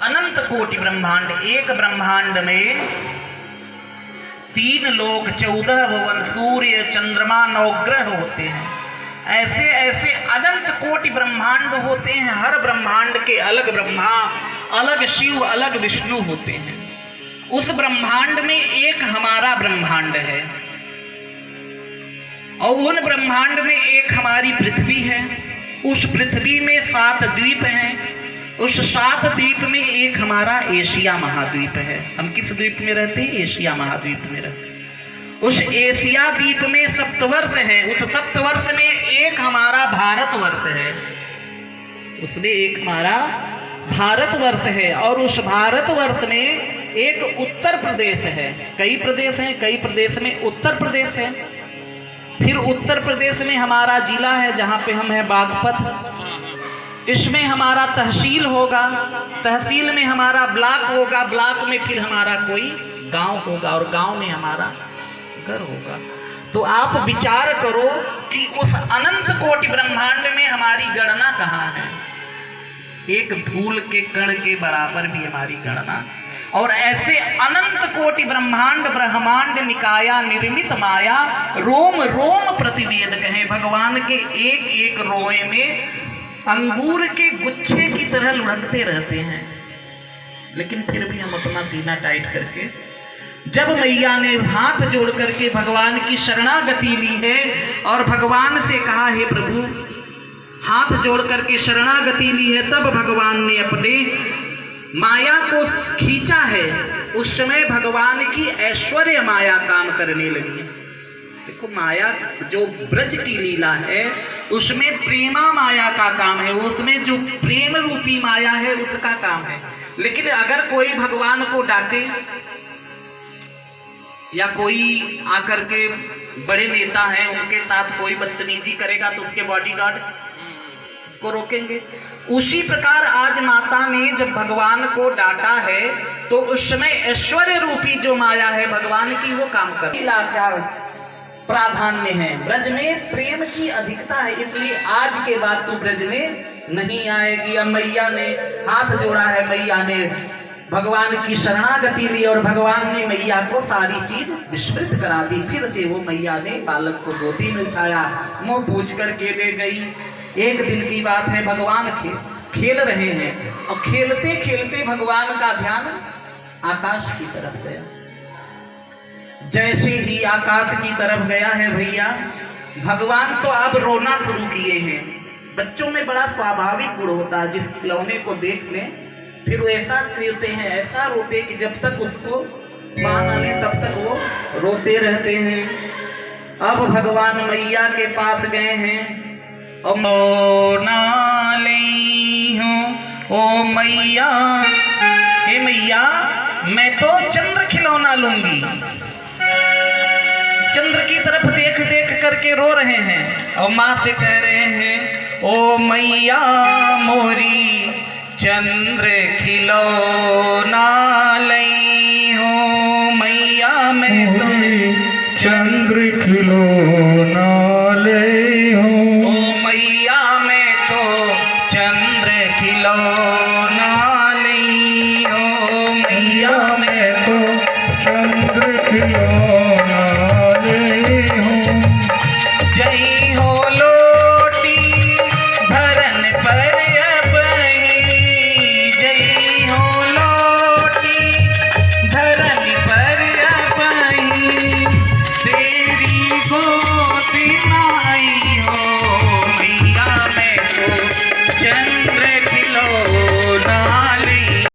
अनंत कोटि ब्रह्मांड, एक ब्रह्मांड में 3 लोक 14 भुवन सूर्य चंद्रमा 9 ग्रह होते हैं। ऐसे ऐसे अनंत कोटि ब्रह्मांड होते हैं। हर ब्रह्मांड के अलग ब्रह्मा, अलग शिव, अलग विष्णु होते हैं। उस ब्रह्मांड में एक हमारा ब्रह्मांड है और उन ब्रह्मांड में एक हमारी पृथ्वी है। उस पृथ्वी में 7 द्वीप हैं। उस 7 द्वीप में एक हमारा एशिया महाद्वीप है। हम किस द्वीप में रहते हैं? एशिया महाद्वीप में रहते हैं। उस एशिया द्वीप में सप्तवर्ष है। उस सप्तवर्ष में एक हमारा भारतवर्ष है। उसमें एक हमारा भारतवर्ष है और उस भारतवर्ष में एक उत्तर प्रदेश है। कई प्रदेश हैं, कई प्रदेश में उत्तर प्रदेश है। फिर उत्तर प्रदेश में हमारा जिला है जहाँ पे हम हैं बागपत। इसमें हमारा तहसील होगा, तहसील में हमारा ब्लॉक होगा, ब्लॉक में फिर हमारा कोई गांव होगा और गांव में हमारा घर होगा। तो आप विचार करो कि उस अनंत कोटि ब्रह्मांड में हमारी गणना कहाँ है? एक धूल के कण के बराबर भी हमारी गणना। और ऐसे अनंत कोटि ब्रह्मांड ब्रह्मांड निकाया निर्मित माया, रोम रोम प्रतिवेद कहें। भगवान के एक एक रोए में अंगूर के गुच्छे की तरह लुढ़कते रहते हैं, लेकिन फिर भी हम अपना सीना टाइट करके, जब मैया ने हाथ जोड़ करके भगवान की शरणागति ली है और भगवान से कहा, हे प्रभु, हाथ जोड़ करके शरणागति ली है, तब भगवान ने अपने माया को खींचा है। उस समय भगवान की ऐश्वर्य माया काम करने लगी। देखो, माया जो ब्रज की लीला है उसमें प्रेमा माया का काम है, उसमें जो प्रेम रूपी माया है उसका काम है। लेकिन अगर कोई भगवान को डांटे या कोई आकर के बड़े नेता हैं उनके साथ कोई बदतमीजी करेगा तो उसके बॉडीगार्ड उसको रोकेंगे। उसी प्रकार आज माता ने जब भगवान को डांटा है तो उस समय ऐश्वर्य रूपी जो माया है भगवान की वो काम कर। क्या प्राधान्य है? ब्रज में प्रेम की अधिकता है, इसलिए आज के बाद तू ब्रज में नहीं आएगी। अब मैया ने हाथ जोड़ा है, मैया ने भगवान की शरणागति ली और भगवान ने मैया को सारी चीज विस्मृत करा दी। फिर से वो मैया ने बालक को गोदी में उठाया, मुंह पूछ करके ले गई। एक दिन की बात है, भगवान खेल रहे हैं और खेलते खेलते भगवान का ध्यान आकाश की तरफ गया। जैसे ही आकाश की तरफ गया है भैया, भगवान तो अब रोना शुरू किए हैं। बच्चों में बड़ा स्वाभाविक गुण होता है, जिस खिलौने को देख लें फिर वो ऐसा करते हैं, ऐसा रोते कि जब तक उसको पाना ले तब तक वो रोते रहते हैं। अब भगवान मैया के पास गए हैं, ओ नाले हूँ ओ मैया, हे मैया, मैं तो चंद्र खिलौना लूंगी। चंद्र की तरफ देख देख करके रो रहे हैं और माँ से कह रहे हैं, ओ मैया मोरी चंद्र खिलौना लई हूँ मैया, मैं तो चंद्र खिलौना